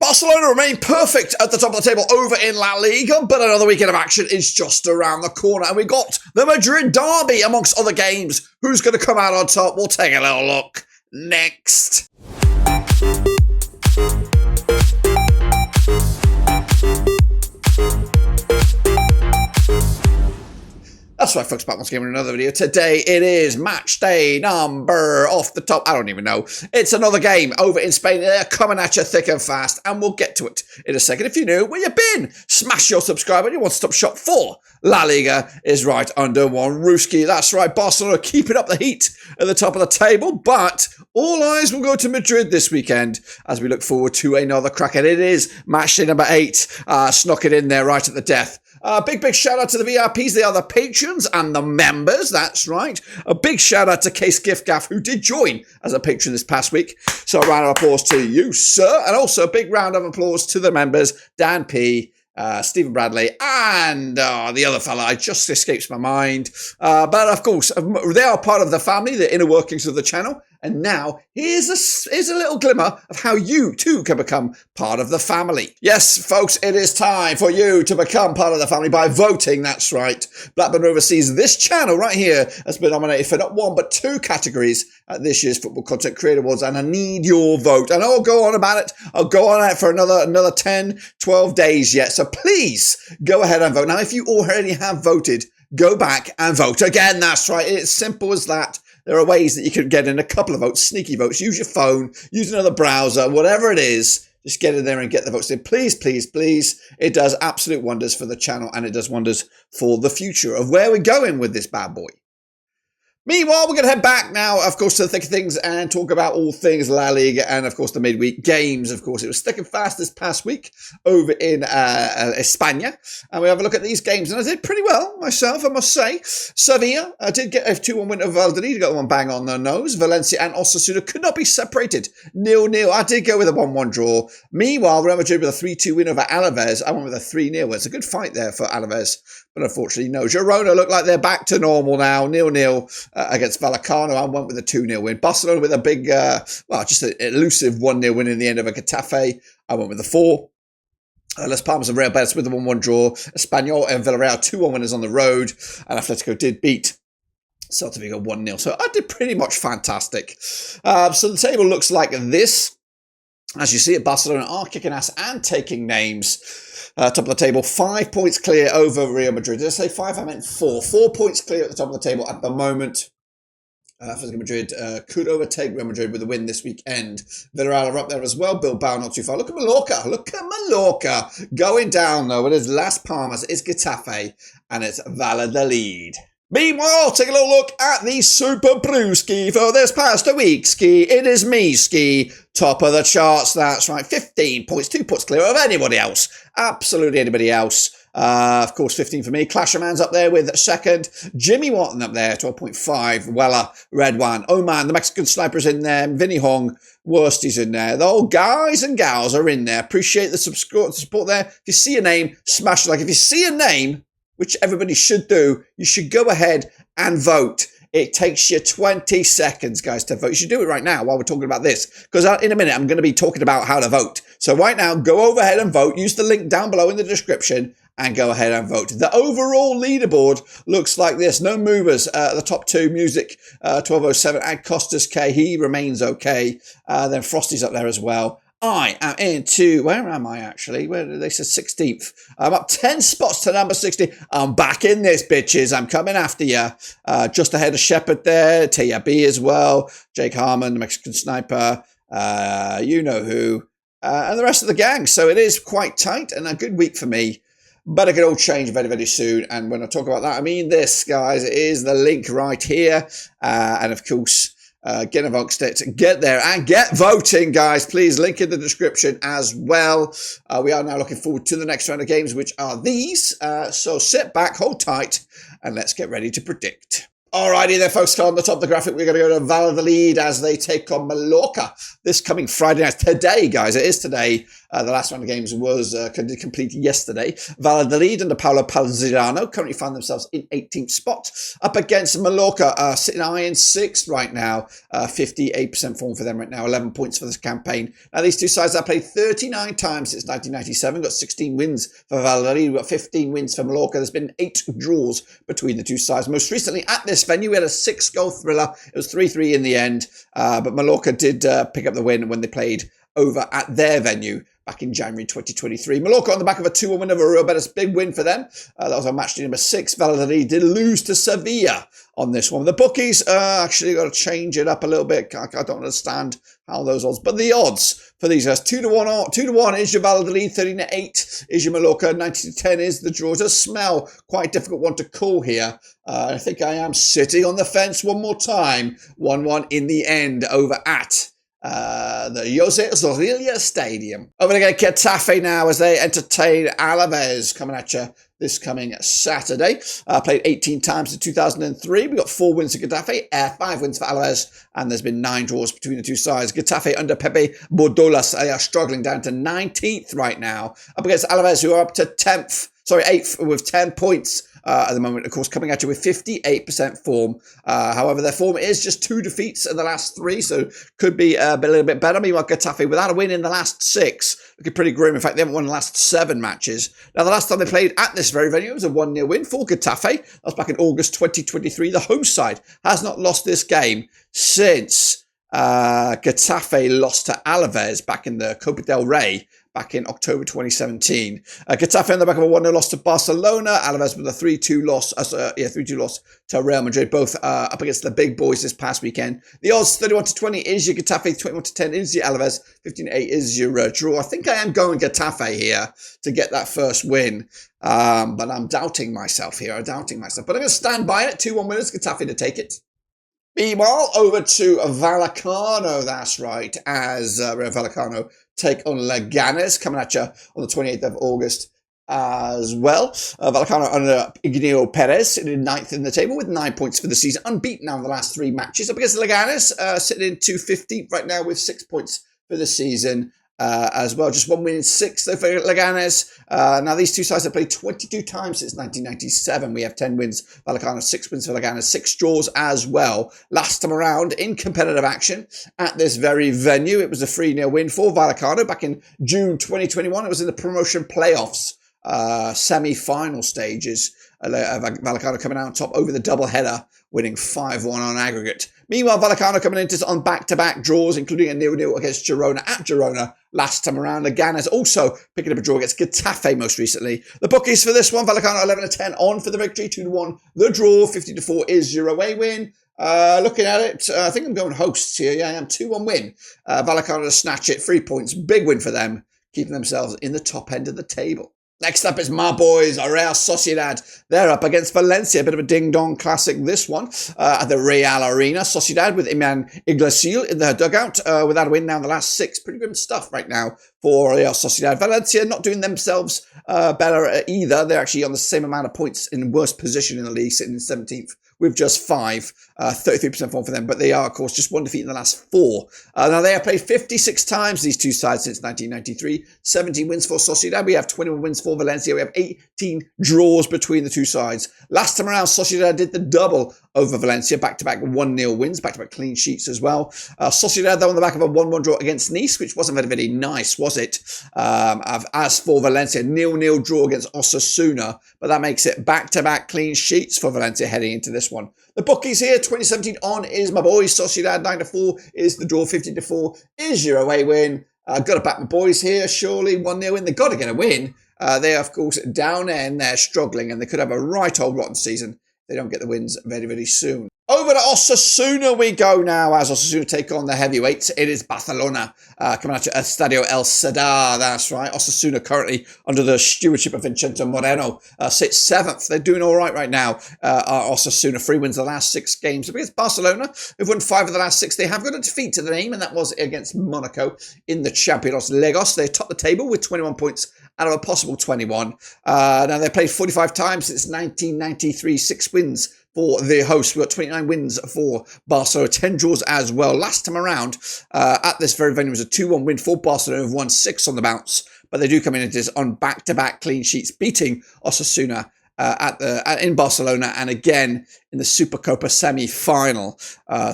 Barcelona remain perfect at the top of the table over in La Liga, but another weekend of action is just around the corner, and we got the Madrid derby amongst other games. Who's going to come out on top? We'll take a little look next. That's right, folks, back once again with another video. Today it is match day number off the top. I don't even know. It's another game over in Spain. They're coming at you thick and fast, and we'll get to it in a second. If you're new, where you been? Smash your subscribe button. Your one-stop shop for La Liga is right under one rooski. That's right, Barcelona keeping up the heat at the top of the table, but all eyes will go to Madrid this weekend as we look forward to another crack. And it is match day number 8. Snuck it in there right at the death. Big shout out to the VIPs. They are the patrons and the members. That's right. A big shout out to Case Gift Gaff, who did join as a patron this past week. So a round of applause to you, sir. And also a big round of applause to the members, Dan P., Stephen Bradley, and the other fella, it just escapes my mind. But of course, they are part of the family, the inner workings of the channel. And now, here's a little glimmer of how you, too, can become part of the family. Yes, folks, it is time for you to become part of the family by voting. That's right. Blackburn Roverseas, this channel right here, has been nominated for not one, but 2 categories at this year's Football Content Creator Awards, and I need your vote. And I'll go on about it. I'll go on it for another 10, 12 days yet. So please, go ahead and vote. Now, if you already have voted, go back and vote again. That's right. It's simple as that. There are ways that you can get in a couple of votes, sneaky votes. Use your phone, use another browser, whatever it is. Just get in there and get the votes in. Please, please, please. It does absolute wonders for the channel, and it does wonders for the future of where we're going with this bad boy. Meanwhile, we're going to head back now, of course, to the thick of things and talk about all things La Liga and, of course, the midweek games. Of course, it was thick and fast this past week over in España. And we have a look at these games. And I did pretty well myself, I must say. Sevilla did get a 2-1 win over Valladolid. Got one bang on the nose. Valencia and Osasuna could not be separated. 0-0. I did go with a 1-1 draw. Meanwhile, Real Madrid with a 3-2 win over Alavés. I went with a 3-0. It's a good fight there for Alavés. But unfortunately, no. Girona look like they're back to normal now. 0-0 against Vallecano. I went with a 2-0 win. Barcelona with a big, just an elusive 1-0 win in the end of a Getafe. I went with a 4. Las Palmas and Real Betis with a 1-1 draw. Espanyol and Villarreal 2-1 winners on the road. And Atlético did beat Celta Vigo 1-0. So I did pretty much fantastic. So the table looks like this. As you see it, Barcelona are kicking ass and taking names. Top of the table, 5 points clear over Real Madrid. Did I say 5? I meant 4. 4 points clear at the top of the table at the moment. Atletico Madrid could overtake Real Madrid with a win this weekend. Villarreal are up there as well. Bilbao not too far. Look at Mallorca. Look at Mallorca. Going down, though. It is Las Palmas, it's Getafe, and it's Valladolid. Meanwhile, take a little look at the Super Brewski for this past week. Ski, it is me, Ski. Top of the charts, that's right. 15 points, 2 points clear of anybody else. Absolutely anybody else. Of course, 15 for me. Clasherman's up there with second. Jimmy Watton up there, 12.5. Weller, Red One. Oman, the Mexican sniper's in there. Vinny Hong, Worsty's in there. The old guys and gals are in there. Appreciate the support there. If you see a name, smash a like. If you see a name, which everybody should do, you should go ahead and vote. It takes you 20 seconds, guys, to vote. You should do it right now while we're talking about this, because in a minute, I'm going to be talking about how to vote. So right now, go over ahead and vote. Use the link down below in the description and go ahead and vote. The overall leaderboard looks like this. No movers. The top 2, Music, 1207, and Costas K. He remains okay. Then Frosty's up there as well. I am into, where am I actually? Where did they say 16th? I'm up 10 spots to number 60. I'm back in this, bitches. I'm coming after you. Just ahead of Shepherd there. Tia B as well. Jake Harmon, the Mexican sniper. You know who. And the rest of the gang. So it is quite tight and a good week for me. But it could all change very, very soon. And when I talk about that, I mean this, guys. It is the link right here. And of course, get amongst it, get there and get voting, guys. Please, link in the description as well. We are now looking forward to the next round of games, which are these. So sit back, hold tight, and let's get ready to predict. Alrighty there, folks. On the top of the graphic, we're going to go to Valladolid as they take on Mallorca this coming Friday night. Today, guys, it is today. The last round of games was complete yesterday. Valladolid under Paulo Palzirano currently find themselves in 18th spot. Up against Mallorca, sitting high in 6th right now. 58% form for them right now. 11 points for this campaign. Now, these two sides have played 39 times since 1997. Got 16 wins for Valladolid. We've got 15 wins for Mallorca. There's been 8 draws between the two sides. Most recently at this venue, we had a 6-goal thriller. It was 3-3 in the end. But Mallorca did pick up the win when they played over at their venue back in January 2023. Mallorca on the back of a 2-1 win over Real Betis. Big win for them. That was on match day number 6. Valladolid did lose to Sevilla on this one. The bookies actually got to change it up a little bit. I don't understand how those odds. But the odds for these guys, 2-1 is your Valladolid, 13-8 is your Mallorca, 90-10 is the draw. It does smell quite a difficult one to call here. I think I am sitting on the fence one more time. 1-1 in the end over at the José Zorrilla Stadium. Over to Getafe now as they entertain Alavés coming at you this coming Saturday. Played 18 times in 2003. We got 4 wins for Getafe, 5 wins for Alavés, and there's been 9 draws between the two sides. Getafe under Pepe Bordolas, they are struggling down to 19th right now. Up against Alavés, who are up to 8th with 10 points. At the moment, of course, coming at you with 58% form. However, their form is just 2 defeats in the last 3, so could be a little bit better. Meanwhile, Getafe, without a win in the last 6, looking pretty grim. In fact, they haven't won the last 7 matches. Now, the last time they played at this very venue, it was a 1-0 win for Getafe. That was back in August 2023. The home side has not lost this game since Getafe lost to Alavés back in the Copa del Rey back in October 2017. Getafe on the back of a 1-0 loss to Barcelona. Alavés with a 3-2 loss. 3-2 loss to Real Madrid, both up against the big boys this past weekend. The odds 31-20 is your Getafe, 21-10 is your Alavés, 15-8 is your draw. I think I am going Getafe here to get that first win. But I'm doubting myself here. But I'm going to stand by it. 2-1 winners, Getafe to take it. Meanwhile, over to Vallecano, that's right, as Vallecano take on Leganés, coming at you on the 28th of August as well. Vallecano under Ignio Perez, sitting in 9th in the table with 9 points for the season, unbeaten now in the last 3 matches. Up against Leganés, sitting in 215th right now with 6 points for the season. As well, just 1 win in 6 though for Leganés. Now these two sides have played 22 times since 1997. We have 10 wins, Vallecano 6 wins for Leganés, 6 draws as well. Last time around in competitive action at this very venue, it was a 3-0 win for Vallecano back in June 2021. It was in the promotion playoffs, semi-final stages. Vallecano coming out on top over the double-header, winning 5-1 on aggregate. Meanwhile, Vallecano coming into on back-to-back draws, including a 0-0 against Girona at Girona last time around. Leganés also picking up a draw against Getafe most recently. The bookies for this one, Vallecano 11-10 on for the victory, 2-1 the draw, 50-4 is your away win. Looking at it, I think I'm going hosts here. Yeah, I am 2-1 win. Vallecano to snatch it, 3 points, big win for them, keeping themselves in the top end of the table. Next up is my boys, Real Sociedad. They're up against Valencia. A bit of a ding-dong classic, this one, at the Real Arena. Sociedad with Iman Iglesias in the dugout. Without a win now in the last 6. Pretty good stuff right now for Real Sociedad. Valencia not doing themselves better either. They're actually on the same amount of points in worst position in the league, sitting in 17th. With just 5, 33% form for them. But they are, of course, just 1 defeat in the last 4. Now, they have played 56 times, these two sides, since 1993. 17 wins for Sociedad. We have 21 wins for Valencia. We have 18 draws between the two sides. Last time around, Sociedad did the double over Valencia. Back-to-back 1-0 wins. Back-to-back clean sheets as well. Sociedad, though, on the back of a 1-1 draw against Nice, which wasn't very nice, was it? As for Valencia, 0-0 draw against Osasuna. But that makes it back-to-back clean sheets for Valencia heading into this one. The bookies here, 2017 on is my boys. Sociedad, 9-4 is the draw, 15-4 is your away win. Got to back my boys here, surely. 1-0 in, they've got to get a win. They are, of course, down end, they're struggling, and they could have a right old rotten season if they don't get the wins very, very soon. Over to Osasuna we go now, as Osasuna take on the heavyweights. It is Barcelona coming at you at Estadio El Sadar. That's right. Osasuna currently under the stewardship of Vincenzo Moreno sits 7th. They're doing all right now. Osasuna 3 wins the last 6 games against Barcelona. They've won 5 of the last 6. They have got a defeat to the name, and that was against Monaco in the Champions Legos. They top the table with 21 points out of a possible 21. Now, they've played 45 times since 1993, 6 wins for the host. We've got 29 wins for Barcelona, 10 draws as well. Last time around at this very venue was a 2-1 win for Barcelona, who've won 6 on the bounce, but they do come into this on back-to-back clean sheets, beating Osasuna in Barcelona and again in the Supercopa semi-final.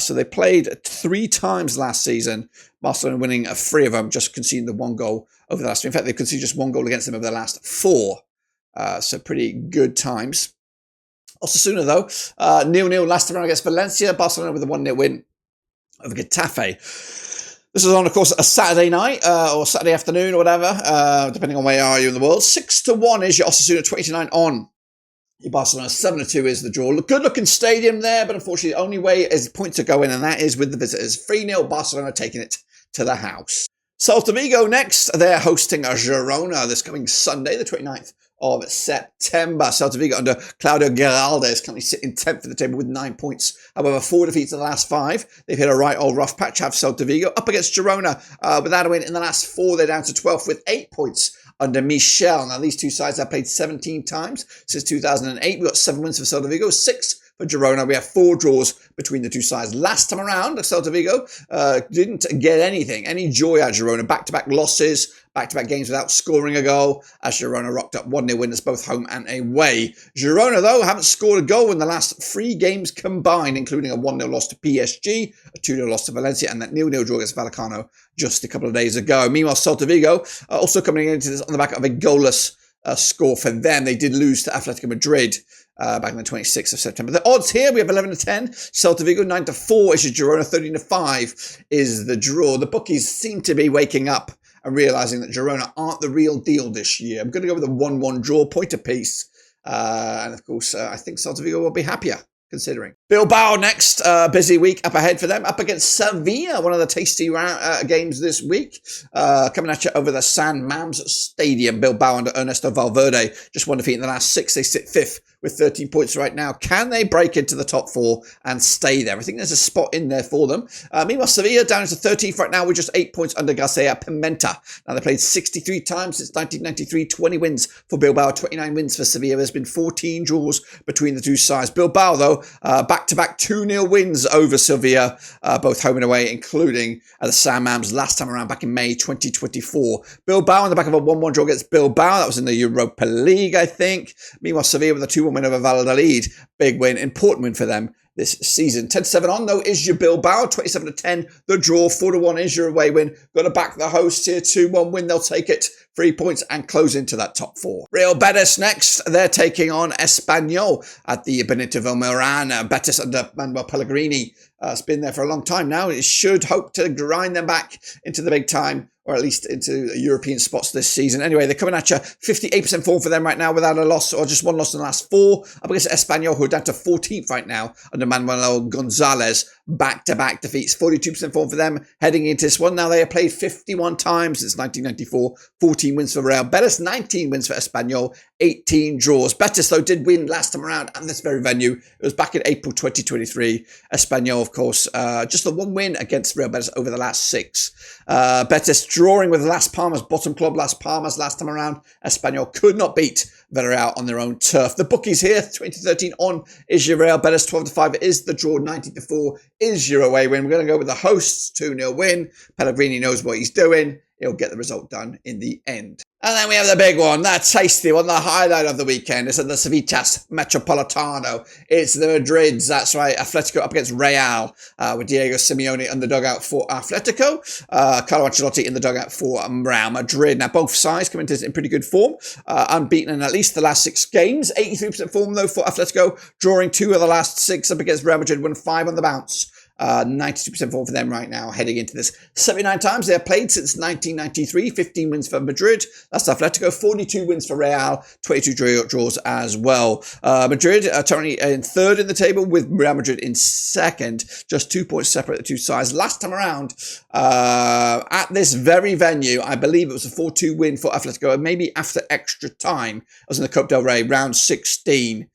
So they played 3 times last season. Barcelona winning 3 of them, just conceding the 1 goal over the last. In fact, they've conceded just 1 goal against them over the last 4. So pretty good times. Osasuna, though, 0-0 last time around against Valencia. Barcelona with a 1-0 win over Getafe. This is on, of course, a Saturday night or Saturday afternoon or whatever, depending on where you are in the world. 6-1 is your Osasuna, 20-9 on. Your Barcelona 7-2 is the draw. Good-looking stadium there, but unfortunately, the only way is points to go in, and that is with the visitors. 3-0 Barcelona taking it to the house. Celta Vigo next. They're hosting a Girona this coming Sunday, the 29th of September. Celta Vigo under Claudio Giraldes is currently sitting 10th at the table with 9 points. However, 4 defeats in the last 5. They've hit a right old rough patch, have Celta Vigo. Up against Girona without a win in the last 4. They're down to 12th with 8 points under Michel. Now, these two sides have played 17 times since 2008. We've got 7 wins for Celta Vigo, 6 for Girona. We have 4 draws between the two sides. Last time around, Celta Vigo didn't get any joy out of Girona. Back-to-back losses, back-to-back games without scoring a goal, as Girona rocked up 1-0 winners both home and away. Girona, though, haven't scored a goal in the last 3 games combined, including a 1-0 loss to PSG, a 2-0 loss to Valencia, and that 0-0 draw against Vallecano just a couple of days ago. Meanwhile, Celta Vigo also coming into this on the back of a goalless score for them. They did lose to Atlético Madrid back on the 26th of September. The odds here, we have 11-10. Celta Vigo 9-4 is your Girona. 13-5 is the draw. The bookies seem to be waking up and realising that Girona aren't the real deal this year. I'm going to go with a 1-1 draw, point apiece. And of course, I think Celta Vigo will be happier, considering. Bilbao next, busy week up ahead for them, up against Sevilla, one of the tasty games this week. Coming at you over the San Mams Stadium. Bilbao under Ernesto Valverde, just 1 defeat in the last 6. They sit 5th with 13 points right now. Can they break into the top 4 and stay there? I think there's a spot in there for them. Meanwhile, Sevilla down to 13th right now with just 8 points under Garcia Pimenta. Now, they played 63 times since 1993, 20 wins for Bilbao, 29 wins for Sevilla. There's been 14 draws between the two sides. Bilbao, though, back-to-back 2-0 wins over Sevilla, both home and away, including the San Mams last time around back in May 2024. Bilbao on the back of a 1-1 draw against Bilbao. That was in the Europa League, I think. Meanwhile, Sevilla with a 2-1 win over Valladolid. Big win, important win for them this season. 10-7 on, though, is your Bilbao. 27-10, the draw. 4-1 is your away win. Got to back the hosts here. 2-1 win, they'll take it. 3 points and close into that top 4. Real Betis next. They're taking on Espanyol at the Benito Villamaran. Betis under Manuel Pellegrini. It's been there for a long time now. It should hope to grind them back into the big time, or at least into European spots this season. Anyway, they're coming at you. 58% form for them right now without a loss, or just 1 loss in the last 4. Up against Espanyol, who are down to 14th right now under Manuel Gonzalez. Back-to-back defeats. 42% form for them heading into this one. Now, they have played 51 times since 1994. 14 wins for Real Betis, 19 wins for Espanyol, 18 draws. Betis, though, did win last time around at this very venue. It was back in April 2023. Espanyol, of course, just the 1 win against Real Betis over the last 6. Betis drawing with Las Palmas, bottom club Las Palmas last time around. Espanyol could not beat Villarreal on their own turf. The bookies here, 2013 on is your Real Betis, 12-5 is the draw, 19-4 is your away win. We're going to go with the hosts, 2-0 win. Pellegrini knows what he's doing. He'll get the result done in the end. And then we have the big one, that tasty one, the highlight of the weekend. It's at the Civitas Metropolitano. It's the Madrids, that's right. Atletico up against Real, with Diego Simeone in the dugout for Atletico. Carlo Ancelotti in the dugout for Real Madrid. Now, both sides come into this in pretty good form. Unbeaten in at least the last 6 games. 83% form, though, for Atletico, drawing 2 of the last 6 up against Real Madrid, won 5 on the bounce. 92% form for them right now, heading into this. 79 times they have played since 1993. 15 wins for Madrid. That's Atletico. 42 wins for Real. 22 draws as well. Madrid are currently in 3rd in the table, with Real Madrid in 2nd. Just 2 points separate the two sides. Last time around, at this very venue, I believe it was a 4-2 win for Atletico, maybe after extra time. It was in the Copa del Rey, round 16.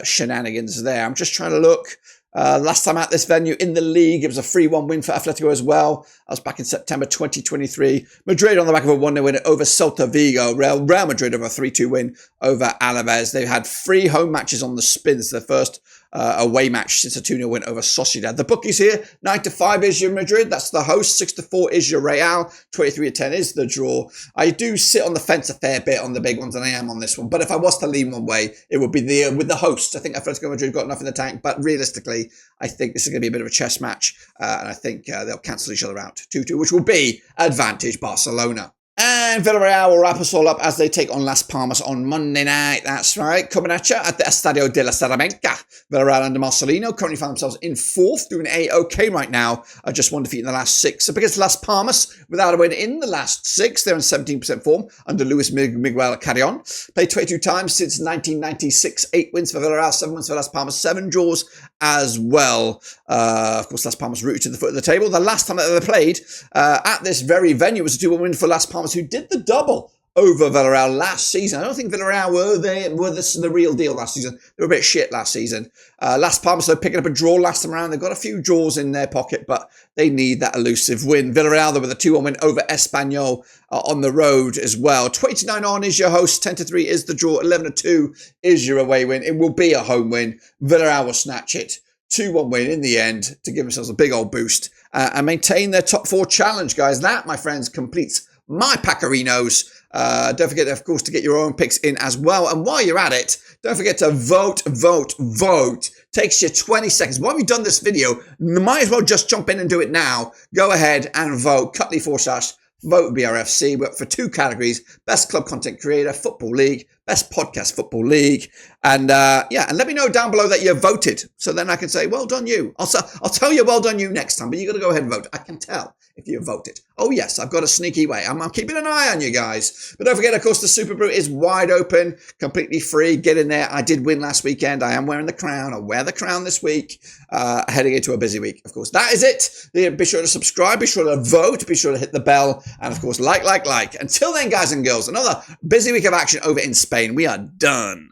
Shenanigans there. I'm just trying to look. Last time at this venue in the league, it was a 3-1 win for Atlético as well. That was back in September 2023. Madrid on the back of a 1-0 win over Celta Vigo. Real Madrid over a 3-2 win over Alavés. They've had 3 home matches on the spins. Their first away match since a 2-0 win over Sociedad. The bookies here, 9-5 is your Madrid. That's the host. 6-4 is your Real. 23-10 is the draw. I do sit on the fence a fair bit on the big ones, and I am on this one. But if I was to lean one way, it would be with the host. I think Atletico Madrid got enough in the tank, but realistically, I think this is going to be a bit of a chess match, and I think they'll cancel each other out 2-2, which will be advantage Barcelona. And Villarreal will wrap us all up as they take on Las Palmas on Monday night. That's right. Coming at you at the Estadio de la Salamanca. Villarreal under Marcelino currently find themselves in 4th, doing A-OK right now. Just 1 defeat in the last 6. So because Las Palmas, without a win in the last 6, they're in 17% form under Luis Miguel Carrion. Played 22 times since 1996. 8 wins for Villarreal, 7 wins for Las Palmas, 7 draws as well. Of course, Las Palmas rooted to the foot of the table. The last time that they played at this very venue was a 2-1 win for Las Palmas, who did the double over Villarreal last season. I don't think Villarreal were the real deal last season. They were a bit shit last season. Las Palmas, though, picking up a draw last time around. They've got a few draws in their pocket, but they need that elusive win. Villarreal, though, with a 2-1 win over Espanyol on the road as well. 20-9 on is your host. 10-3 is the draw. 11-2 is your away win. It will be a home win. Villarreal will snatch it. 2-1 win in the end to give themselves a big old boost and maintain their top 4 challenge, guys. That, my friends, completes my Packerinos. Don't forget, of course, to get your own picks in as well. And while you're at it, don't forget to vote. Takes you 20 seconds. While we've done this video, you might as well just jump in and do it now. Go ahead and vote. Cutley / vote BRFC. But for 2 categories: Best Club Content Creator, Football League, Best Podcast Football League. And and let me know down below that you voted. So then I can say, well done you. I'll tell you well done you next time, but you got to go ahead and vote. I can tell if you voted. Oh yes, I've got a sneaky way. I'm keeping an eye on you guys. But don't forget, of course, the Super Brew is wide open, completely free. Get in there. I did win last weekend. I am wearing the crown. I'll wear the crown this week, heading into a busy week, of course. That is it. Be sure to subscribe. Be sure to vote. Be sure to hit the bell. And of course, like. Until then, guys and girls, another busy week of action over in Spain. We are done.